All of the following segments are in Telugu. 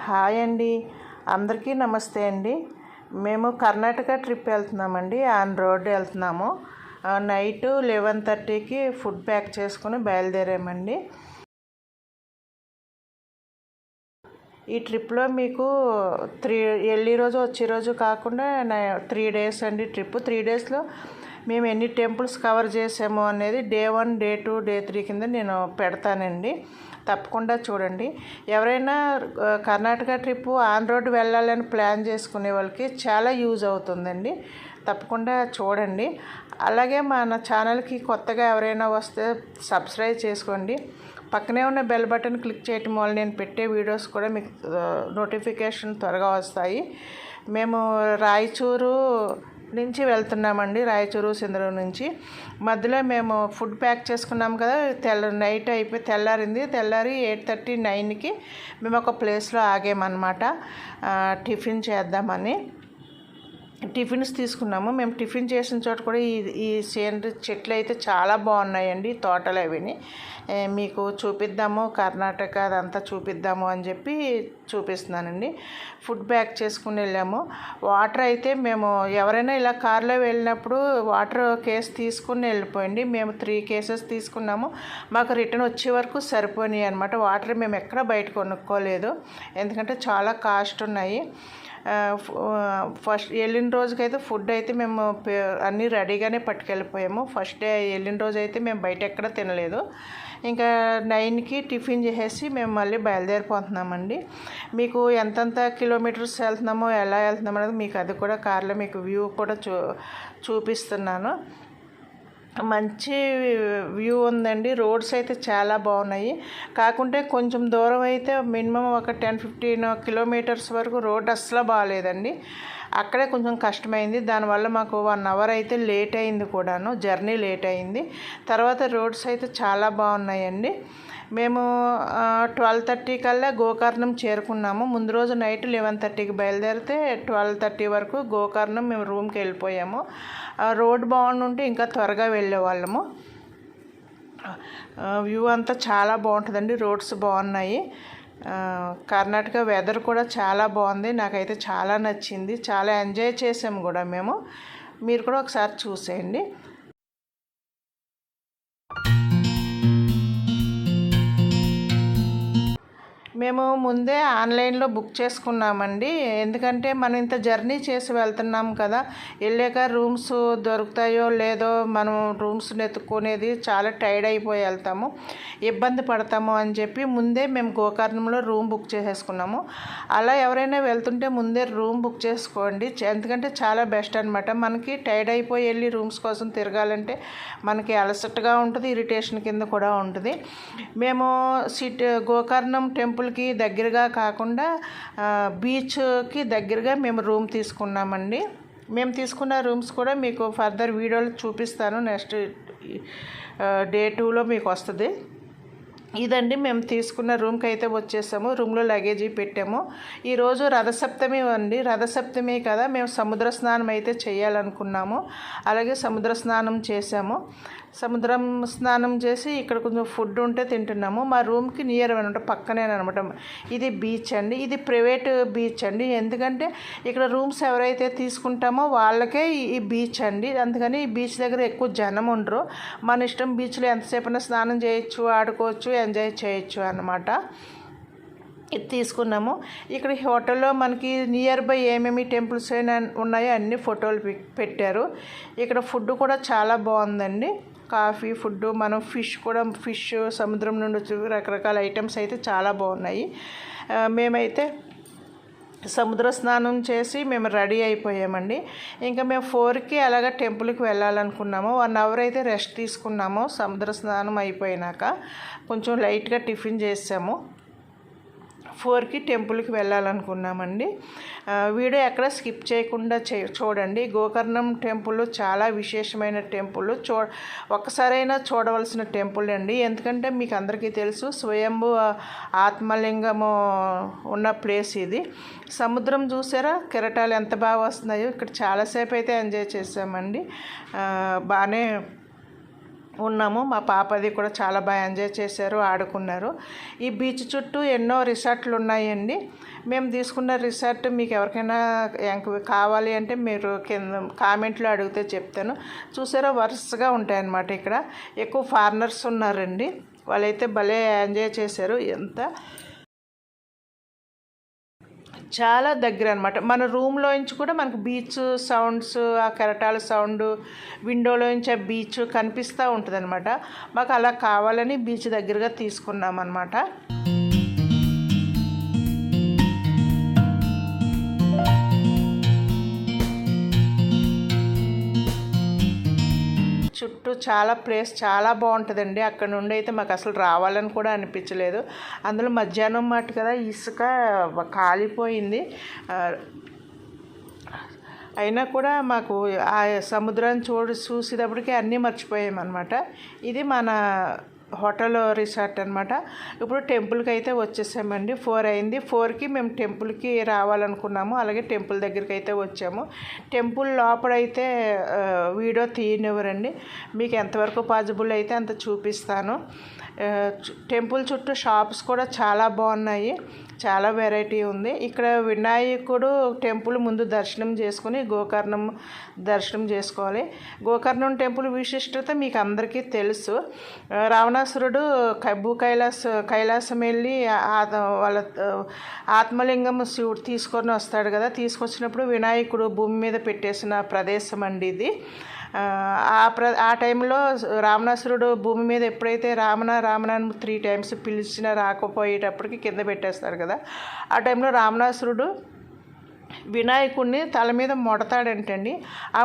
హాయ్ అండి, అందరికీ నమస్తే అండి. మేము కర్ణాటక ట్రిప్ వెళ్తున్నామండి. ఆన్ రోడ్ వెళ్తున్నాము. నైట్ 11:30కి ఫుడ్ ప్యాక్ చేసుకుని బయలుదేరామండి. ఈ ట్రిప్లో మీకు వెళ్ళే రోజు వచ్చే రోజు కాకుండా 3 డేస్ అండి ట్రిప్. 3 డేస్లో మేము ఎన్ని టెంపుల్స్ కవర్ చేసాము అనేది డే 1, డే 2, డే 3 కింద నేను పెడతానండి. తప్పకుండా చూడండి. ఎవరైనా కర్ణాటక ట్రిప్పు ఆన్ రోడ్ వెళ్ళాలని ప్లాన్ చేసుకునే వాళ్ళకి చాలా యూజ్ అవుతుందండి. తప్పకుండా చూడండి. అలాగే మన ఛానల్కి కొత్తగా ఎవరైనా వస్తే సబ్స్క్రైబ్ చేసుకోండి. పక్కనే ఉన్న బెల్ బటన్ క్లిక్ చేయటం వల్ల నేను పెట్టే వీడియోస్ కూడా మీకు నోటిఫికేషన్ త్వరగా వస్తాయి. మేము రాయచూరు నుంచి వెళ్తున్నామండి. రాయచూరు సింధూరు నుంచి మధ్యలో మేము ఫుడ్ ప్యాక్ చేసుకున్నాం కదా. నైట్ అయిపోయి తెల్లారి 8:30, 9కి మేము ఒక ప్లేస్లో ఆగామన్నమాట. టిఫిన్ చేద్దామని టిఫిన్స్ తీసుకున్నాము. మేము టిఫిన్ చేసిన చోట కూడా ఈ సేంద్రియ చెట్లు అయితే చాలా బాగున్నాయండి. తోటలు అవిని మీకు చూపిద్దాము, కర్ణాటక అదంతా చూపిద్దాము అని చెప్పి చూపిస్తున్నానండి. ఫుడ్ ప్యాక్ చేసుకుని వెళ్ళాము. వాటర్ అయితే మేము ఎవరైనా ఇలా కార్లో వెళ్ళినప్పుడు వాటర్ కేసు తీసుకుని వెళ్ళిపోయింది. మేము 3 కేసెస్ తీసుకున్నాము. మాకు రిటర్న్ వచ్చే వరకు సరిపోయినాయి అనమాట. వాటర్ మేము ఎక్కడ బయట కొనుక్కోలేదు, ఎందుకంటే చాలా కాస్ట్ ఉన్నాయి. ఫస్ట్ వెళ్ళిన రోజుకైతే ఫుడ్ అయితే మేము అన్నీ రెడీగానే పట్టుకెళ్ళిపోయాము. ఫస్ట్ డే వెళ్ళిన రోజు అయితే మేము బయట ఎక్కడ తినలేదు. ఇంకా 9కి టిఫిన్ చేసేసి మేము మళ్ళీ బయలుదేరిపోతున్నామండి. మీకు ఎంతెంత కిలోమీటర్స్ వెళ్తున్నామో ఎలా వెళ్తున్నామో అనేది మీకు అది కూడా కార్లో మీకు వ్యూ కూడా చూపిస్తున్నాను. మంచి వ్యూ ఉందండి. రోడ్స్ అయితే చాలా బాగున్నాయి. కాకుంటే కొంచెం దూరం అయితే మినిమం ఒక 10-15 కిలోమీటర్స్ వరకు రోడ్ అస్సలు బాగాలేదండి. అక్కడే కొంచెం కష్టమైంది. దానివల్ల మాకు 1 అవర్ అయితే లేట్ అయింది కూడాను. జర్నీ లేట్ అయింది. తర్వాత రోడ్స్ అయితే చాలా బాగున్నాయండి. మేము 12:30 కల్లా గోకర్ణం చేరుకున్నాము. ముందు రోజు నైట్ 11:30కి బయలుదేరితే 12:30 వరకు గోకర్ణం మేము రూమ్కి వెళ్ళిపోయాము. రోడ్ బాగుండుంటే ఇంకా త్వరగా వెళ్ళేవాళ్ళము. వ్యూ అంతా చాలా బాగుంటుందండి. రోడ్స్ బాగున్నాయి. కర్ణాటక వెదర్ కూడా చాలా బాగుంది. నాకైతే చాలా నచ్చింది. చాలా ఎంజాయ్ చేసాము కూడా మేము. మీరు కూడా ఒకసారి చూసేయండి. మేము ముందే ఆన్లైన్లో బుక్ చేసుకున్నామండి. ఎందుకంటే మనం ఇంత జర్నీ చేసి వెళ్తున్నాం కదా, వెళ్ళాక రూమ్స్ దొరుకుతాయో లేదో మనం రూమ్స్ ఎత్తుక్కునేది చాలా టైర్డ్ అయిపోయి వెళ్తాము, ఇబ్బంది పడతాము అని చెప్పి ముందే మేము గోకర్ణంలో రూమ్ బుక్ చేసేసుకున్నాము. అలా ఎవరైనా వెళ్తుంటే ముందే రూమ్ బుక్ చేసుకోండి. ఎందుకంటే చాలా బెస్ట్ అనమాట. మనకి టైర్డ్ అయిపోయి వెళ్ళి రూమ్స్ కోసం తిరగాలంటే మనకి అలసటగా ఉంటుంది, ఇరిటేషన్ కింద కూడా ఉంటుంది. మేము గోకర్ణం టెంపుల్కి దగ్గరగా కాకుండా బీచ్కి దగ్గరగా మేము రూమ్ తీసుకున్నామండి. మేము తీసుకున్న రూమ్స్ కూడా మీకు ఫర్దర్ వీడియోలు చూపిస్తాను. నెక్స్ట్ డే 2లో మీకు వస్తుంది. ఇదండి మేము తీసుకున్న రూమ్కి అయితే వచ్చేసాము. రూమ్లో లగేజీ పెట్టాము. ఈరోజు రథసప్తమి అండి. రథసప్తమి కదా, మేము సముద్ర స్నానం అయితే చేయాలనుకున్నాము. అలాగే సముద్ర స్నానం చేసాము. సముద్రం స్నానం చేసి ఇక్కడ కొంచెం ఫుడ్ ఉంటే తింటున్నాము. మా రూమ్కి నియర్ అనమాట, పక్కనేనమాట. ఇది బీచ్ అండి. ఇది ప్రైవేట్ బీచ్ అండి. ఎందుకంటే ఇక్కడ రూమ్స్ ఎవరైతే తీసుకుంటామో వాళ్ళకే ఈ బీచ్ అండి. అందుకని ఈ బీచ్ దగ్గర ఎక్కువ జనం ఉండరు. మన ఇష్టం, బీచ్లో ఎంతసేపైనా స్నానం చేయొచ్చు, ఆడుకోవచ్చు, ఎంజాయ్ చేయొచ్చు అన్నమాట. ఇది తీసుకున్నాము. ఇక్కడ హోటల్లో మనకి నియర్ బై ఏమేమి టెంపుల్స్ అయినా ఉన్నాయో అన్ని ఫోటోలు పెట్టారు. ఇక్కడ ఫుడ్ కూడా చాలా బాగుందండి. కాఫీ, ఫుడ్, మనం ఫిష్ సముద్రం నుండి వచ్చి రకరకాల ఐటమ్స్ అయితే చాలా బాగున్నాయి. మేమైతే సముద్ర స్నానం చేసి మేము రెడీ అయిపోయామండి. ఇంకా మేము 4కి అలాగా టెంపుల్కి వెళ్ళాలనుకున్నాము. 1 అవర్ అయితే రెస్ట్ తీసుకున్నాము. సముద్ర స్నానం అయిపోయినాక కొంచెం లైట్గా టిఫిన్ చేసాము. 4కి టెంపుల్కి వెళ్ళాలనుకున్నామండి. వీడియో ఎక్కడ స్కిప్ చేయకుండా చూడండి. గోకర్ణం టెంపుల్ చాలా విశేషమైన టెంపుల్. ఒక్కసారైనా చూడవలసిన టెంపుల్ అండి. ఎందుకంటే మీకు అందరికీ తెలుసు, స్వయంభూ ఆత్మలింగము ఉన్న ప్లేస్ ఇది. సముద్రం చూసారా, కెరటాలు ఎంత బాగా వస్తున్నాయో. ఇక్కడ చాలాసేపు అయితే ఎంజాయ్ చేసామండి. బాగానే ఉన్నాము. మా పాపది కూడా చాలా బాగా ఎంజాయ్ చేశారు, ఆడుకున్నారు. ఈ బీచ్ చుట్టూ ఎన్నో రిసార్ట్లు ఉన్నాయండి. మేము తీసుకున్న రిసార్ట్ మీకు ఎవరికైనా కావాలి అంటే మీరు కింద కామెంట్లో అడిగితే చెప్తాను. చూసారా, వరుసగా ఉంటాయన్నమాట. ఇక్కడ ఎక్కువ ఫారినర్స్ ఉన్నారండి. వాళ్ళైతే భలే ఎంజాయ్ చేశారు. చాలా దగ్గర అనమాట. మన రూమ్లోంచి కూడా మనకు బీచ్ సౌండ్స్, ఆ కెరటాల సౌండ్, విండోలోంచి ఆ బీచ్ కనిపిస్తూ ఉంటుంది అనమాట. మాకు అలా కావాలని బీచ్ దగ్గరగా తీసుకున్నాం అనమాట. చుట్టూ చాలా ప్లేస్ చాలా బాగుంటుందండి. అక్కడ నుండి అయితే మాకు అసలు రావాలని కూడా అనిపించలేదు. అందులో మధ్యాహ్నం మాట కదా, ఇసుక కాలిపోయింది. అయినా కూడా మాకు ఆ సముద్రాన్ని చూసేటప్పటికి అన్నీ మర్చిపోయామన్నమాట. ఇది మన హోటల్ రిసార్ట్ అనమాట. ఇప్పుడు టెంపుల్కి అయితే వచ్చేసామండి. 4 అయింది. 4కి మేము టెంపుల్కి రావాలనుకున్నాము. అలాగే టెంపుల్ దగ్గరికి అయితే వచ్చాము. టెంపుల్ లోపలైతే వీడియో తీయనివ్వరండి. మీకు ఎంతవరకు పాసిబుల్ అయితే అంత చూపిస్తాను. టెంపుల్ చుట్టూ షాప్స్ కూడా చాలా బాగున్నాయి. చాలా వెరైటీ ఉంది. ఇక్కడ వినాయకుడు టెంపుల్ ముందు దర్శనం చేసుకుని గోకర్ణం దర్శనం చేసుకోవాలి. గోకర్ణం టెంపుల్ విశిష్టత మీకు అందరికీ తెలుసు. రావణాసురుడు కైలాసం వెళ్ళి వాళ్ళ ఆత్మలింగం శివుడు తీసుకొని వస్తాడు కదా. తీసుకొచ్చినప్పుడు వినాయకుడు భూమి మీద పెట్టేసిన ప్రదేశం అండి ఇది. ఆ టైంలో రావణాసురుడు భూమి మీద ఎప్పుడైతే రామణ అని 3 టైమ్స్ పిలిచినా రాకపోయేటప్పటికి కింద పెట్టేస్తారు కదా. ఆ టైంలో రావణాసురుడు వినాయకుడిని తల మీద మొడతాడంటండి. ఆ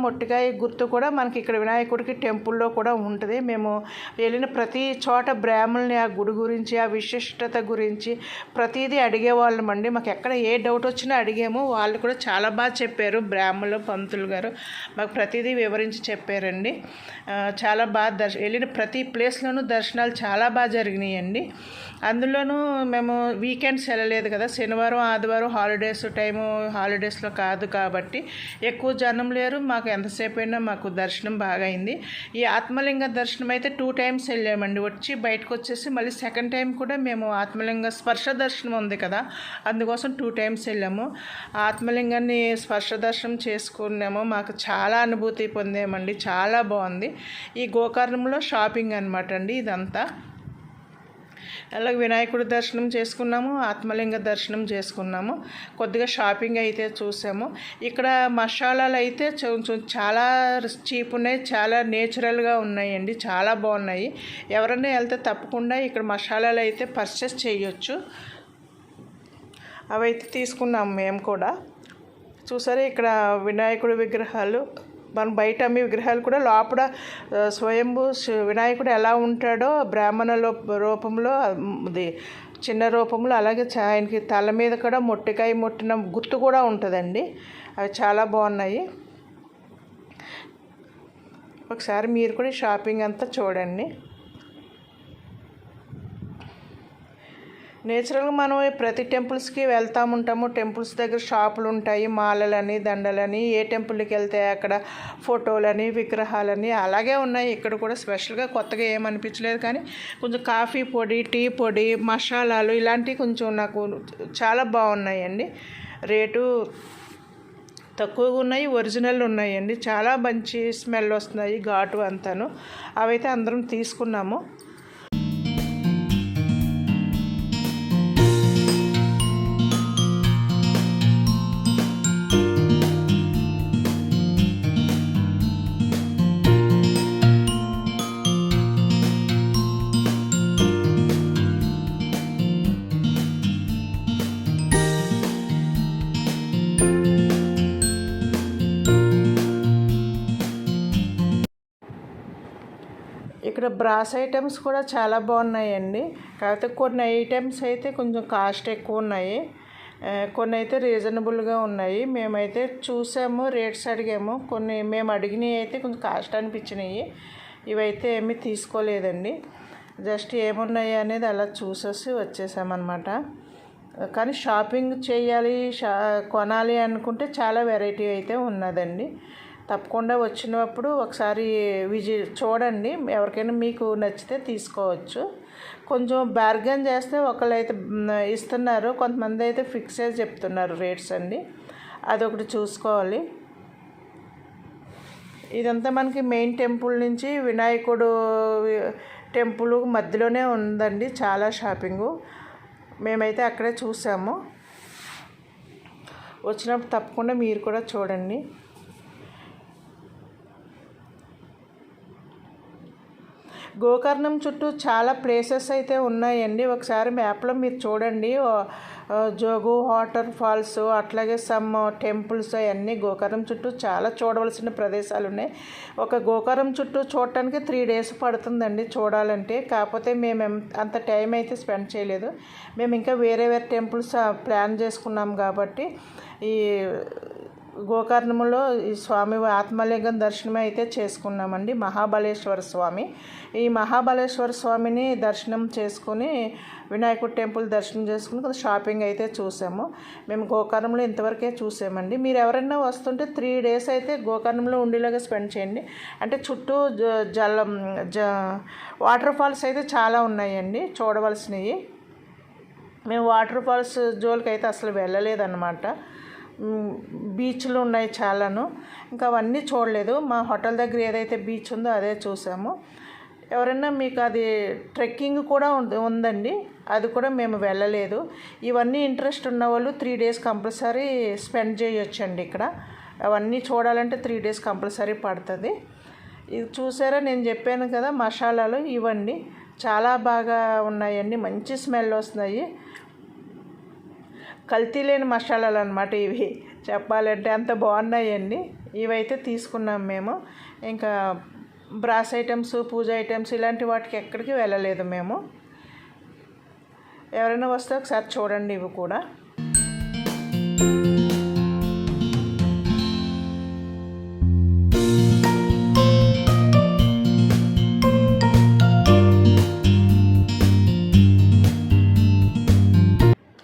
మొట్టికాయ గుర్తు కూడా మనకి ఇక్కడ వినాయకుడికి టెంపుల్లో కూడా ఉంటుంది. మేము వెళ్ళిన ప్రతి చోట బ్రాహ్మణుల్ని ఆ గుడి గురించి, ఆ విశిష్టత గురించి ప్రతిదీ అడిగేవాళ్ళం అండి. మాకు ఎక్కడ ఏ డౌట్ వచ్చినా అడిగాము. వాళ్ళు కూడా చాలా బాగా చెప్పారు. బ్రాహ్మణులు, పంతులు గారు మాకు ప్రతిదీ వివరించి చెప్పారండి. చాలా బాగా వెళ్ళిన ప్రతి ప్లేస్లోనూ దర్శనాలు చాలా బాగా జరిగినాయండి. అందులోనూ మేము వీకెండ్స్ వెళ్ళలేదు కదా. శనివారం, ఆదివారం హాలిడేస్లో కాదు కాబట్టి ఎక్కువ జనం లేరు. మాకు ఎంతసేపు అయినా మాకు దర్శనం బాగా అయింది. ఈ ఆత్మలింగ దర్శనం అయితే 2 టైమ్స్ వెళ్ళామండి. వచ్చి బయటకు వచ్చేసి మళ్ళీ సెకండ్ టైం కూడా మేము ఆత్మలింగ స్పర్శ దర్శనం ఉంది కదా, అందుకోసం 2 టైమ్స్ వెళ్ళాము. ఆత్మలింగాన్ని స్పర్శ దర్శనం చేసుకున్నాము. మాకు చాలా అనుభూతి పొందామండి. చాలా బాగుంది. ఈ గోకర్ణంలో షాపింగ్ అనమాట అండి ఇదంతా. అలాగే వినాయకుడి దర్శనం చేసుకున్నాము, ఆత్మలింగ దర్శనం చేసుకున్నాము. కొద్దిగా షాపింగ్ అయితే చూసాము. ఇక్కడ మసాలాలు అయితే చాలా చీప్ ఉన్నాయి, చాలా నేచురల్గా ఉన్నాయండి. చాలా బాగున్నాయి. ఎవరైనా వెళ్తే తప్పకుండా ఇక్కడ మసాలాలు అయితే పర్చేస్ చేయొచ్చు. అవైతే తీసుకున్నాము మేము కూడా. చూసారా, ఇక్కడ వినాయకుడి విగ్రహాలు, మనం బయట అమ్మే విగ్రహాలు కూడా లోపల స్వయంభూ వినాయకుడు ఎలా ఉంటాడో బ్రాహ్మణ రూపంలో, చిన్న రూపంలో, అలాగే ఆయనకి తల మీద కూడా మొట్టికాయ మొట్టిన గుర్తు కూడా ఉంటుందండి. అవి చాలా బాగున్నాయి. ఒకసారి మీరు కూడా షాపింగ్ అంతా చూడండి. నేచురల్గా మనం ప్రతి టెంపుల్స్కి వెళ్తూ ఉంటాము. టెంపుల్స్ దగ్గర షాపులు ఉంటాయి, మాలలని, దండలని. ఏ టెంపుల్కి వెళ్తే అక్కడ ఫోటోలని, విగ్రహాలని అలాగే ఉన్నాయి. ఇక్కడ కూడా స్పెషల్గా కొత్తగా ఏమనిపించలేదు. కానీ కొంచెం కాఫీ పొడి, టీ పొడి, మసాలాలు ఇలాంటివి కొంచెం నాకు చాలా బాగున్నాయండి. రేటు తక్కువగా ఉన్నాయి, ఒరిజినల్ ఉన్నాయండి. చాలా మంచి స్మెల్ వస్తున్నాయి, ఘాటు అంతాను. అవైతే అందరం తీసుకున్నాము. ఇక్కడ బ్రాస్ ఐటమ్స్ కూడా చాలా బాగున్నాయండి. కాకపోతే కొన్ని ఐటమ్స్ అయితే కొంచెం కాస్ట్ ఎక్కువ ఉన్నాయి, కొన్ని అయితే రీజనబుల్గా ఉన్నాయి. మేమైతే చూసాము, రేట్స్ అడిగాము. కొన్ని మేము అడిగినవి అయితే కొంచెం కాస్ట్ అనిపించినాయి. ఇవైతే ఏమీ తీసుకోలేదండి. జస్ట్ ఏమున్నాయి అనేది అలా చూసేసి వచ్చేసామన్నమాట. కానీ షాపింగ్ చేయాలి, కొనాలి అనుకుంటే చాలా వెరైటీ అయితే ఉన్నదండి. తప్పకుండా వచ్చినప్పుడు ఒకసారి చూడండి. ఎవరికైనా మీకు నచ్చితే తీసుకోవచ్చు. కొంచెం బార్గెన్ చేస్తే ఒకళ్ళైతే ఇస్తున్నారు, కొంతమంది అయితే ఫిక్స్ చేసి చెప్తున్నారు రేట్స్ అండి. అదొకటి చూసుకోవాలి. ఇదంతా మనకి మెయిన్ టెంపుల్ నుంచి వినాయకుడు టెంపుల్ మధ్యలోనే ఉందండి చాలా షాపింగు. మేమైతే అక్కడే చూసాము. వచ్చినప్పుడు తప్పకుండా మీరు కూడా చూడండి. గోకర్ణం చుట్టూ చాలా ప్లేసెస్ అయితే ఉన్నాయండి. ఒకసారి మ్యాప్లో మీరు చూడండి. జోగు వాటర్ ఫాల్స్, అట్లాగే సమ్ టెంపుల్స్, అవన్నీ గోకర్ణం చుట్టూ చాలా చూడవలసిన ప్రదేశాలు ఉన్నాయి. ఒక గోకర్ణం చుట్టూ చూడటానికి 3 days పడుతుందండి చూడాలంటే. కాకపోతే మేము అంత టైం అయితే స్పెండ్ చేయలేదు. మేము ఇంకా వేరే టెంపుల్స్ ప్లాన్ చేసుకున్నాం కాబట్టి ఈ గోకర్ణంలో ఈ స్వామి ఆత్మలింగం దర్శనం అయితే చేసుకున్నామండి. మహాబలేశ్వర స్వామి. ఈ మహాబలేశ్వర స్వామిని దర్శనం చేసుకుని వినాయకుడి టెంపుల్ దర్శనం చేసుకుని కొంచెం షాపింగ్ అయితే చూసాము. మేము గోకర్ణంలో ఇంతవరకే చూసామండి. మీరు ఎవరైనా వస్తుంటే 3 days అయితే గోకర్ణంలో ఉండేలాగా స్పెండ్ చేయండి. అంటే చుట్టూ వాటర్ ఫాల్స్ అయితే చాలా ఉన్నాయండి చూడవలసినవి. మేము వాటర్ ఫాల్స్ జోలికి అయితే అసలు వెళ్ళలేదన్నమాట. బీచ్లు ఉన్నాయి చాలాను, ఇంకా అవన్నీ చూడలేదు. మా హోటల్ దగ్గర ఏదైతే బీచ్ ఉందో అదే చూసాము. ఎవరైనా మీకు అది ట్రెక్కింగ్ కూడా ఉందండి, అది కూడా మేము వెళ్ళలేదు. ఇవన్నీ ఇంట్రెస్ట్ ఉన్న వాళ్ళు 3 days కంపల్సరీ స్పెండ్ చేయొచ్చండి ఇక్కడ. అవన్నీ చూడాలంటే 3 days కంపల్సరీ పడుతుంది. ఇది చూసారా, నేను చెప్పాను కదా మసాలాలు ఇవ్వండి, చాలా బాగా ఉన్నాయండి. మంచి స్మెల్ వస్తున్నాయి. కల్తీ లేని మసాలాలు అనమాట ఇవి, చెప్పాలంటే అంత బాగున్నాయండి. ఇవైతే తీసుకున్నాం మేము. ఇంకా బ్రాస్ ఐటమ్స్, పూజ ఐటమ్స్ ఇలాంటి వాటికి ఎక్కడికి వెళ్ళలేదు మేము. ఎవరైనా వస్తే ఒకసారి చూడండి ఇవి కూడా.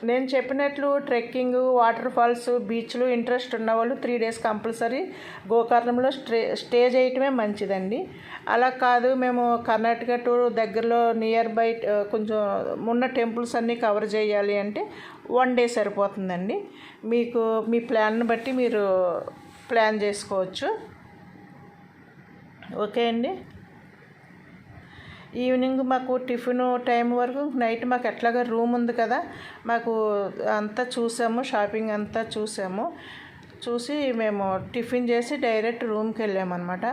నేను చెప్పినట్లు ట్రెక్కింగ్, వాటర్ ఫాల్స్, బీచ్లు ఇంట్రెస్ట్ ఉన్నవాళ్ళు 3 days కంపల్సరీ గోకర్ణంలో స్టే చేయటమే మంచిదండి. అలా కాదు మేము కర్ణాటక టూర్ దగ్గరలో నియర్ బై కొంచెం ఉన్న టెంపుల్స్ అన్నీ కవర్ చేయాలి అంటే 1 day సరిపోతుందండి. మీకు మీ ప్లాన్ని బట్టి మీరు ప్లాన్ చేసుకోవచ్చు. ఓకే అండి. ఈవినింగ్ మాకు టిఫిన్ టైం వరకు, నైట్ మాకు ఎట్లాగా రూమ్ ఉంది కదా, మాకు అంతా చూసాము, షాపింగ్ అంతా చూసి మేము టిఫిన్ చేసి డైరెక్ట్ రూమ్కి వెళ్ళామన్నమాట.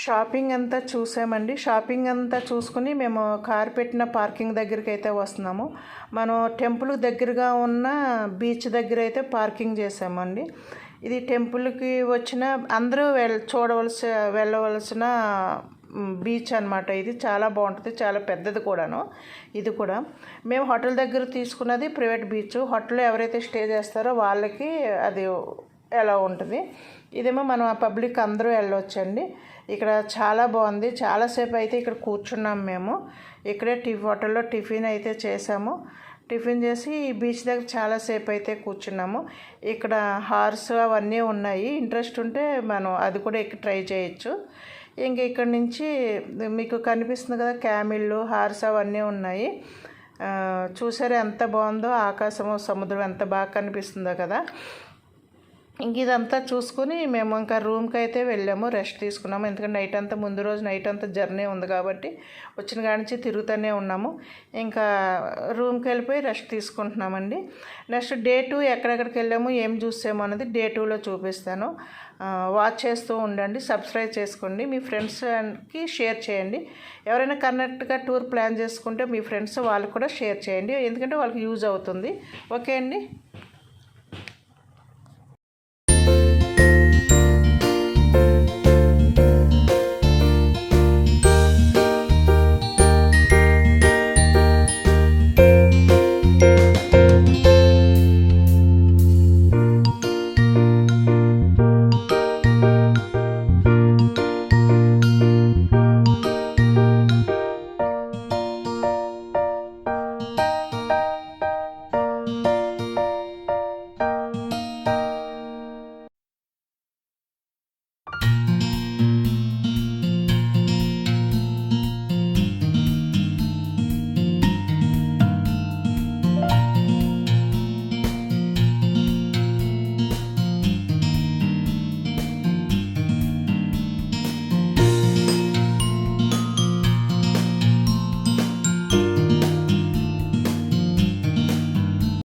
షాపింగ్ అంతా చూసామండి. షాపింగ్ అంతా చూసుకుని మేము కారు పెట్టిన పార్కింగ్ దగ్గరికి అయితే వస్తున్నాము. మనం టెంపుల్ దగ్గరగా ఉన్న బీచ్ దగ్గర అయితే పార్కింగ్ చేసామండి. ఇది టెంపుల్కి వచ్చిన అందరూ వెళ్ళవలసిన బీచ్ అనమాట. ఇది చాలా బాగుంటుంది, చాలా పెద్దది కూడాను. ఇది కూడా మేము హోటల్ దగ్గర తీసుకున్నది ప్రైవేట్ బీచ్. హోటల్లో ఎవరైతే స్టే చేస్తారో వాళ్ళకి అది ఎలా ఉంటుంది. ఇదేమో మనం పబ్లిక్ అందరూ వెళ్ళొచ్చండి. ఇక్కడ చాలా బాగుంది. చాలాసేపు అయితే ఇక్కడ కూర్చున్నాం మేము. ఇక్కడే హోటల్లో టిఫిన్ అయితే చేసాము. టిఫిన్ చేసి ఈ బీచ్ దగ్గర చాలాసేపు అయితే కూర్చున్నాము. ఇక్కడ హార్స్ అవన్నీ ఉన్నాయి. ఇంట్రెస్ట్ ఉంటే మనం అది కూడా ఎక్కి ట్రై చేయొచ్చు. ఇంక ఇక్కడ నుంచి మీకు కనిపిస్తుంది కదా, క్యామిళ్ళు, హార్స్ అవన్నీ ఉన్నాయి. చూసారా ఎంత బాగుందో, ఆకాశము సముద్రం ఎంత బాగా కనిపిస్తుందో కదా. ఇంక ఇదంతా చూసుకొని మేము ఇంకా రూమ్కి అయితే వెళ్ళాము, రెస్ట్ తీసుకున్నాము. ఎందుకంటే ముందు రోజు నైట్ అంతా జర్నీ ఉంది కాబట్టి వచ్చిన కాడి నుంచి తిరుగుతూనే ఉన్నాము. ఇంకా రూమ్కి వెళ్ళిపోయి రెస్ట్ తీసుకుంటున్నామండి. నెక్స్ట్ డే 2 ఎక్కడెక్కడికి వెళ్ళాము, ఏం చూసాము అనేది డే 2లో చూపిస్తాను. వాచ్ చేస్తూ ఉండండి, సబ్స్క్రైబ్ చేసుకోండి, మీ ఫ్రెండ్స్కి షేర్ చేయండి. ఎవరైనా కర్ణాటక టూర్ ప్లాన్ చేసుకుంటే మీ ఫ్రెండ్స్ వాళ్ళకి కూడా షేర్ చేయండి, ఎందుకంటే వాళ్ళకి యూజ్ అవుతుంది. ఓకే అండి.